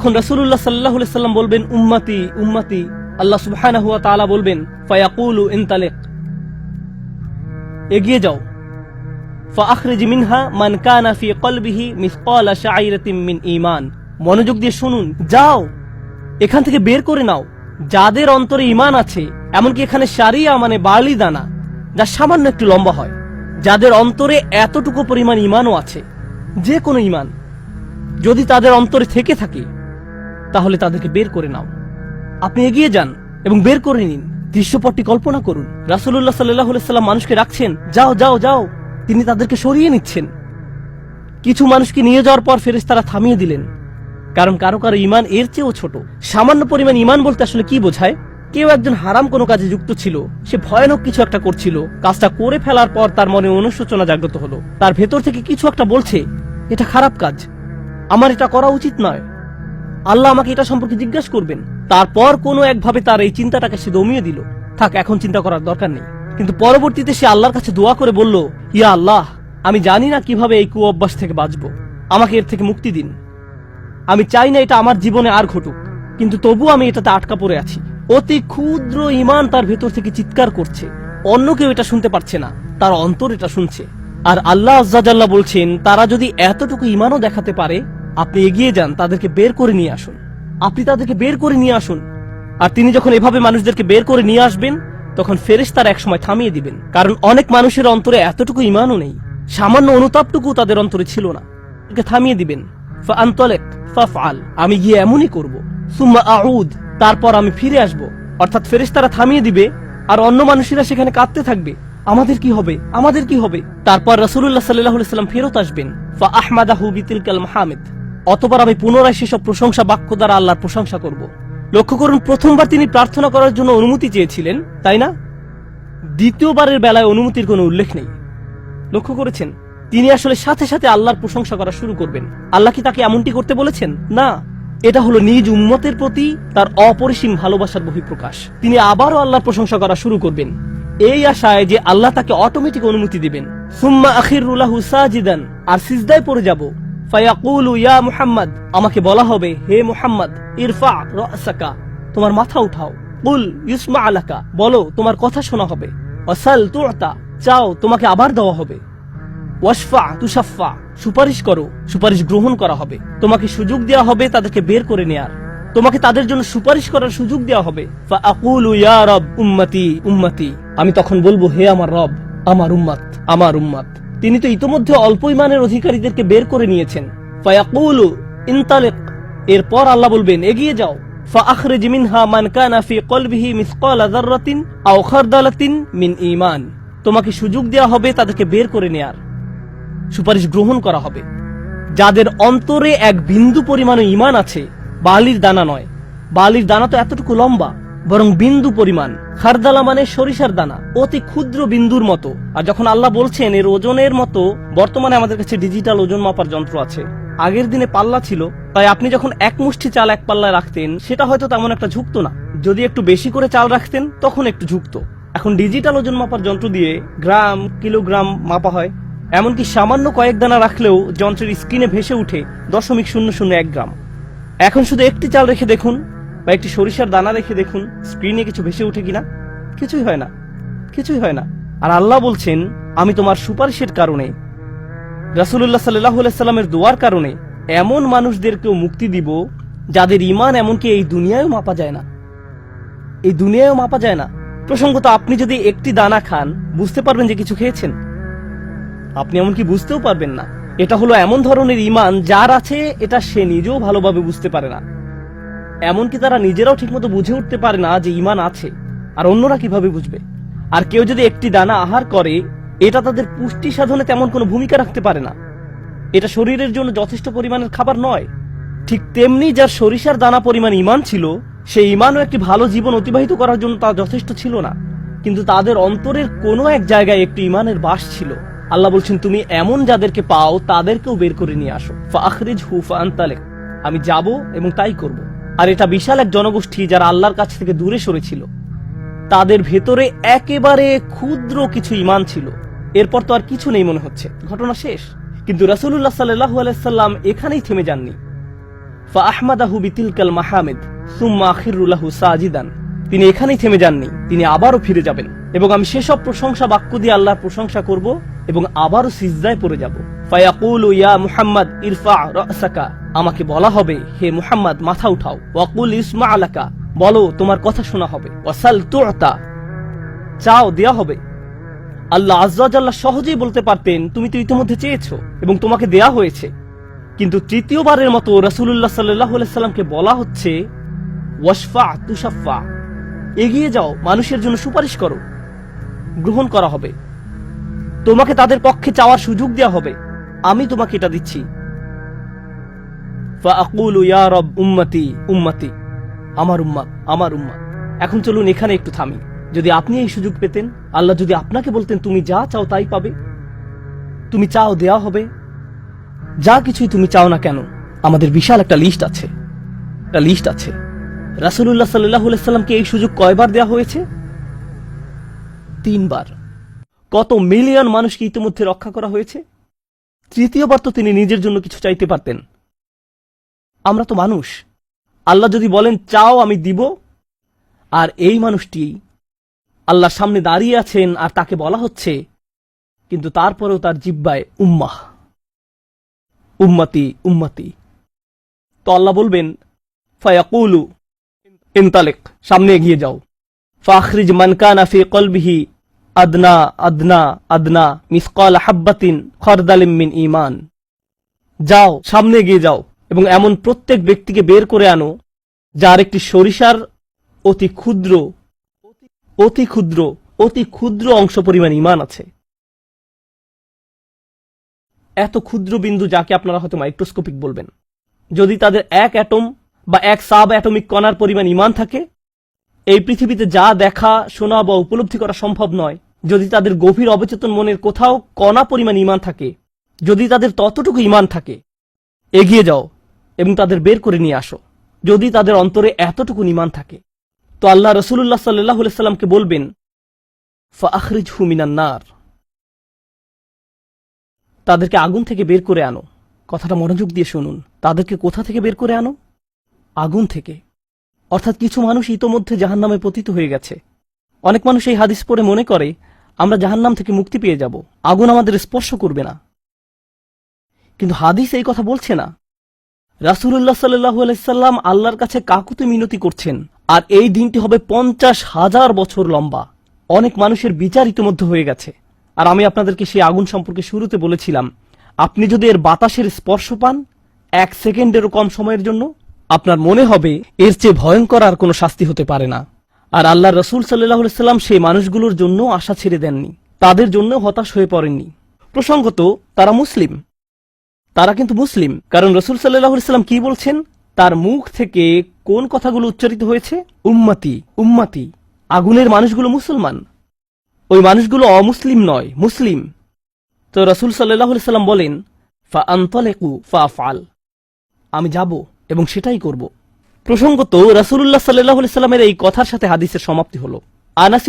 তখন রাসূলুল্লাহ সাল্লাল্লাহু আলাইহি সাল্লাম বলবেন, উম্মতি উম্মতি। আল্লাহ সুবহানাহু ওয়া তাআলা বলবেন, ফায়াকুলু ইনতালিক, এগিয়ে যাও। ফাআখরিজ মিনহা মান কানা ফি কলবিহি মিসকালা শাইরাতিন মিন ঈমান। মনোযোগ দিয়ে শুনুন, যাও এখান থেকে বের করে নাও যাদের অন্তরে ঈমান আছে, এমনকি এখানে শারিয়া মানে বার্লি দানা, যা সামান্য একটু লম্বা হয়, যাদের অন্তরে এতটুকু পরিমাণ ঈমানও আছে, যে কোনো ঈমান যদি তাদের অন্তরে থেকে থাকে, তাহলে তাদেরকে বের করে নাও। আপনি এগিয়ে যান এবং বের করে নিন। দৃশ্যপটটি কল্পনা করুন, রাসূলুল্লাহ সাল্লাল্লাহু আলাইহি সাল্লাম মানুষকে রাখছেন, যাও যাও যাও, তিনি তাদেরকে সরিয়ে নিচ্ছেন। কিছু মানুষকে নিয়ে যাওয়ার পর ফেরেশতারা থামিয়ে দিলেন, কারণ কারো কারো ঈমান এর চেয়েও ছোট। সামান্য পরিমাণ ঈমান বলতে আসলে কি বোঝায়? কেউ একজন হারাম কোনো কাজে যুক্ত ছিল, সে ভয়ানক কিছু একটা করছিল, কাজটা করে ফেলার পর তার মনে অনুশোচনা জাগ্রত হলো, তার ভেতর থেকে কিছু একটা বলছে, এটা খারাপ কাজ, আমার এটা করা উচিত নয়, আল্লাহ আমাকে এটা সম্পর্কে জিজ্ঞাসা করবেন। তারপর কোনো একভাবে তার এই চিন্তাটাকে সে দমিয়ে দিল, থাক এখন চিন্তা করার দরকার নেই। কিন্তু পরবর্তীতে সে আল্লাহর কাছে দোয়া করে বলল, ইয়া আল্লাহ, আমি জানি না কিভাবে এই কুঅভ্যাস থেকে বাঁচবো, আমাকে এর থেকে মুক্তি দিন। আমি চাই না এটা আমার জীবনে আর ঘটুক, কিন্তু তবু আমি এটাতে আটকা পড়ে আছি। অতি ক্ষুদ্র ঈমান তার ভেতর থেকে চিৎকার করছে, অন্য কেউ এটা শুনতে পারছে না, তার অন্তর এটা শুনছে। আর আল্লাহ আজ্জা জাল্লা বলছেন, তারা যদি এতটুকু ঈমানও দেখাতে পারে, আপনি এগিয়ে যান, তাদেরকে বের করে নিয়ে আসুন। আপনি তাদেরকে বের করে নিয়ে আসুন। আর তিনি যখন এভাবে মানুষদেরকে বের করে নিয়ে আসবেন, তখন ফেরেশতারা একসময় থামিয়ে দিবেন, কারণ অনেক মানুষের অন্তরে এতটুকু ঈমানও নেই, সামান্য অনুতাপটুকু তাদের অন্তরে ছিল না। থামিয়ে দিবেন, ফাআনতালিক ফাফআল, আমি গিয়ে এমনই করব, সুম্মা আউদ, তারপর আমি ফিরে আসব। অর্থাৎ ফেরেশতারা থামিয়ে দিবে, আর অন্য মানুষেরা সেখানে কাঁদতে থাকবে, আমাদের কি হবে, আমাদের কি হবে। তারপর রাসূলুল্লাহ সাল্লাল্লাহু আলাইহি সাল্লাম ফেরত আসবেন, ফাআহমাদাহু বিতিলকাল মাহামিদ, অতঃপর আমি পুনরায় সেসব প্রশংসা বাক্য দ্বারা আল্লাহর প্রশংসা করব। লক্ষ্য করুন, প্রথমবার তিনি প্রার্থনা করার জন্য অনুমতি চেয়েছিলেন, তাই না? দ্বিতীয়বারের বেলায় অনুমতির কোনো উল্লেখ নেই। লক্ষ্য করেছেন, তিনি আসলে সাথে সাথে আল্লাহর প্রশংসা করা শুরু করবেন। আল্লাহ কি তাকে এমনটি করতে বলেছেন? না, এটা হলো নিজ উম্মতের প্রতি তার অপরিসীম ভালোবাসার বহিঃপ্রকাশ। তিনি আবারও আল্লাহর প্রশংসা করা শুরু করবেন, এই আশায় যে আল্লাহ তাকে অটোমেটিক অনুমতি দিবেন। সুম্মা আখিরু লাহু সাজিদান, আর সিজদায় পড়ে যাব। ফায়াকুলু ইয়া মুহাম্মদ, আমাকে বলা হবে, হে মুহাম্মদ, ইরফা রাসাকা, তোমার মাথা উঠাও। কুল ইউসমা লাকা, বলো তোমার কথা শোনা হবে। ওয়াসাল তুতা, চাও তোমাকে আবার দেওয়া হবে। ওয়াশফা তুশাফা, সুপারিশ করো, সুপারিশ গ্রহণ করা হবে। তোমাকে সুযোগ দেওয়া হবে তাদেরকে বের করে নেয়ার, তোমাকে তাদের জন্য সুপারিশ করার সুযোগ দেওয়া হবে। ফাআকুলু ইয়া রব উম্মতি উম্মতি, আমি তখন বলবো, হে আমার রব, আমার উম্মত, আমার উম্মত। তিনি তো ইতোমধ্যে অল্প ঈমানের অধিকারীদেরকে বের করে নিয়েছেন। ফায়াকুলু ইনতালিক, এরপর আল্লাহ বলবেন, এগিয়ে যাও। ফাআখরিজ মিনহা মান কানা ফি কলবিহি মিসকালা যাররাতিন আও খারদালাতিন মিন ঈমান, তোমাকে সুযোগ দেওয়া হবে তাদেরকে বের করে নেয়ার, সুপারিশ গ্রহণ করা হবে। যাদের অন্তরে এক বিন্দু পরিমাণ ঈমান আছে, বালির দানা নয়, বালির দানা তো এতটুকু লম্বা, বরং বিন্দু পরিমাণ। খারদালা মানে সরিষার দানা, অতি ক্ষুদ্র বিন্দুর মতো। আর যখন আল্লাহ বলছেন এর ওজনের মতো, বর্তমানে আমাদের কাছে ডিজিটাল ওজন মাপার যন্ত্র আছে, আগের দিনে পাল্লা ছিল, তাই আপনি যখন এক মুষ্টি চাল এক পাল্লায় রাখতেন, সেটা হয়তো তেমন একটা ঝুঁকতো না। যদি একটু বেশি করে চাল রাখতেন, তখন একটু ঝুঁকতো। এখন ডিজিটাল ওজন মাপার যন্ত্র দিয়ে গ্রাম, কিলোগ্রাম মাপা হয়। এমনকি সামান্য কয়েক দানা রাখলেও যন্ত্রের স্ক্রিনে ভেসে উঠে 0.001 গ্রাম। এখন শুধু একটি চাল রেখে দেখুন, বা একটি সরিষার দানা রেখে দেখুন, স্ক্রিনে কিছু ভেসে উঠে কিনা? কিছুই হয় না, কিছুই হয় না। আর আল্লাহ বলছেন, আমি তোমার সুপারিশের কারণে, রাসূলুল্লাহ সাল্লাল্লাহু আলাইহি সাল্লামের দোয়ার কারণে এমন মানুষদেরকেও মুক্তি দিব যাদের ঈমান এমনকি এই দুনিয়ায়ও মাপা যায় না, এই দুনিয়ায়ও মাপা যায় না। প্রসঙ্গত, আপনি যদি একটি দানা খান, বুঝতে পারবেন যে কিছু খেয়েছেন? আপনি এমনকি বুঝতেও পারবেন না। এটা হলো এমন ধরনের ঈমান যার আছে, এটা সে নিজেও ভালোভাবে বুঝতে পারে না। এমনকি তারা নিজেরাও ঠিকমতো বুঝে উঠতে পারে না যে ঈমান আছে, আর অন্যরা কিভাবে বুঝবে? আর কেউ যদি একটি দানা আহার করে, এটা তাদের পুষ্টি সাধনে তেমন কোনো ভূমিকা রাখতে পারে না, এটা শরীরের জন্য যথেষ্ট পরিমাণের খাবার নয়। ঠিক তেমনি যার সরিষার দানা পরিমাণ ঈমান ছিল, সেই ঈমানও একটি ভালো জীবন অতিবাহিত করার জন্য তা যথেষ্ট ছিল না। কিন্তু তাদের অন্তরের কোনো এক জায়গায় একটি ঈমানের বাস ছিল। আল্লাহ বলছেন, তুমি এমন যাদেরকে পাও তাদেরকেও বের করে নিয়ে আসো। ফাআখরিজহু ফাআনতালিক, আমি যাব এবং তাই করব। আর এটা বিশাল এক জনগোষ্ঠী যারা আল্লাহর কাছ থেকে দূরে সরেছিল, তাদের ভেতরে একেবারে ক্ষুদ্র কিছু ঈমান ছিল। এরপর তো আর কিছু নেই মনে হচ্ছে, ঘটনা শেষ। কিন্তু রাসূলুল্লাহ সাল্লাল্লাহু আলাইহি সাল্লাম এখানেই থেমে যাননি। ফাআহমাদাহু বিতিলকাল মাহামিদ সুম্মা আখিরু লাহু সাজিদান। তিনি এখানেই থেমে যাননি, তিনি আবারও ফিরে যাবেন এবং আমি সেসব প্রশংসা বাক্য দিয়ে আল্লাহর প্রশংসা করব এবং আবারও সিজদায় পড়ে যাব। ফায়াকুলু ইয়া মুহাম্মদ ইরফা রাসাকা, আমাকে বলা হবে হে মুহাম্মদ মাথা উঠাও। ওয়াকুল ইসমা আলাকা, বলো তোমার কথা শোনা হবে। ওয়াসাল তুতা, চাও দেয়া হবে। আল্লাহ আজ্জা ওয়া জাল্লা সহজেই বলতে পারতেন তুমি তো ইতিমধ্যে চেয়েছো এবং তোমাকে দেয়া হয়েছে, কিন্তু তৃতীয়বারের মতো রাসূলুল্লাহ সাল্লাল্লাহু আলাইহি সাল্লামকে বলা হচ্ছে ওয়াশফা তুশাফা, এগিয়ে যাও, মানুষের জন্য সুপারিশ করো, গ্রহণ করা হবে, তোমাকে তাদের পক্ষে চাওয়ার সুযোগ দেওয়া হবে, আমি তোমাকে এটা দিচ্ছি। ফাআকুলু ইয়া রব উম্মতি উম্মতি, আমার উম্মাত আমার উম্মাত। এখন চলুন এখানে একটু থামি। যদি আপনি এই সুযোগ পেতেন, আল্লাহ যদি আপনাকে বলতেন তুমি যা চাও তাই পাবে, তুমি চাও দেয়া হবে, যা কিছুই তুমি চাও না কেন, আমাদের বিশাল একটা লিস্ট আছে। রাসূলুল্লাহ সাল্লাল্লাহু আলাইহি সাল্লামকে এই সুযোগ কয়বার দেয়া হয়েছে? 3 বার। কত মিলিয়ন মানুষকে ইতিমধ্যে রক্ষা করা হয়েছে। তৃতীয়বার তো তিনি নিজের জন্য কিছু চাইতে পারতেন। আমরা তো মানুষ, আল্লাহ যদি বলেন চাও আমি দিব, আর এই মানুষটি আল্লাহর সামনে দাঁড়িয়ে আছেন আর তাকে বলা হচ্ছে, কিন্তু তারপরেও তার জিহ্বায় উম্মাহ উম্মতি উম্মতি, তো আল্লাহ বলবেন ফায়াকুলু ইনতালিক, সামনে এগিয়ে যাও। ফাখরিজ মান কানা ফি কলবিহি আদনা আদনা আদনা মিসকাল হাব্বাতিন খারদালিম মিন ঈমান, যাও সামনে এগিয়ে যাও এবং এমন প্রত্যেক ব্যক্তিকে বের করে আনো যার একটি সরিষার অতি ক্ষুদ্র অতি ক্ষুদ্র অতি ক্ষুদ্র অংশ পরিমাণ ঈমান আছে। এত ক্ষুদ্র বিন্দু যাকে আপনারা হয়তো মাইক্রোস্কোপিক বলবেন, যদি তাদের এক অ্যাটম বা এক সাব অ্যাটমিক কণার পরিমাণ ঈমান থাকে, এই পৃথিবীতে যা দেখা শোনা বা উপলব্ধি করা সম্ভব নয়, যদি তাদের গভীর অবচেতন মনের কোথাও কণা পরিমাণ ঈমান থাকে, যদি তাদের ততটুকু ঈমান থাকে, এগিয়ে যাও এবং তাদের বের করে নিয়ে আসো। যদি তাদের অন্তরে এতটুকু ঈমান থাকে, তো আল্লাহ রাসূলুল্লাহ সাল্লাল্লাহু আলাইহি সাল্লামকে বলবেন ফাআখরিজহু মিনান নার, তাদেরকে আগুন থেকে বের করে আনো। কথাটা মনোযোগ দিয়ে শুনুন, তাদেরকে কোথা থেকে বের করে আনো? আগুন থেকে। অর্থাৎ কিছু মানুষ ইতোমধ্যে জাহান্নামে পতিত হয়ে গেছে। অনেক মানুষ এই হাদিস পড়ে মনে করে আমরা জাহান্নাম থেকে মুক্তি পেয়ে যাব, আগুন আমাদের স্পর্শ করবে না। কিন্তু হাদিস এই কথা বলছে না। রাসূলুল্লাহ সাল্লাল্লাহু আলাইহি সাল্লাম আল্লাহর কাছে কাকুতি মিনতি করছেন, আর এই দিনটি হবে 50,000 বছর লম্বা। অনেক মানুষের বিচার ইতোমধ্যে হয়ে গেছে। আর আমি আপনাদেরকে সেই আগুন সম্পর্কে শুরুতে বলেছিলাম, আপনি যদি এর বাতাসের স্পর্শ পান 1 সেকেন্ডেরও কম সময়ের জন্য, আপনার মনে হবে এর চেয়ে ভয়ঙ্কর আর কোনো শাস্তি হতে পারে না। আর আল্লাহ রাসূল সাল্লাল্লাহু আলাইহি সাল্লাম সেই মানুষগুলোর জন্য আশা ছেড়ে দেননি, তাদের জন্য হতাশ হয়ে পড়েননি। প্রসঙ্গত তারা মুসলিম, তারা কিন্তু মুসলিম, কারণ রাসূল সাল্লাল্লাহু আলাইহি সাল্লাম কি বলছেন, তার মুখ থেকে কোন কথাগুলো উচ্চারিত হয়েছে? উম্মতি উম্মতি। আগুনের মানুষগুলো মুসলমান, ওই মানুষগুলো অমুসলিম নয়, মুসলিম। তো রাসূল সাল্লাল্লাহু আলাইহি সাল্লাম বলেন ফাআনতালিকু ফাআফআল, আমি যাব এবং সেটাই করব। প্রসঙ্গত রাসূলুল্লাহ সাল্লাল্লাহু আলাইহি সাল্লামের এই কথার সাথে হাদিসের সমাপ্তি হলো। আনাস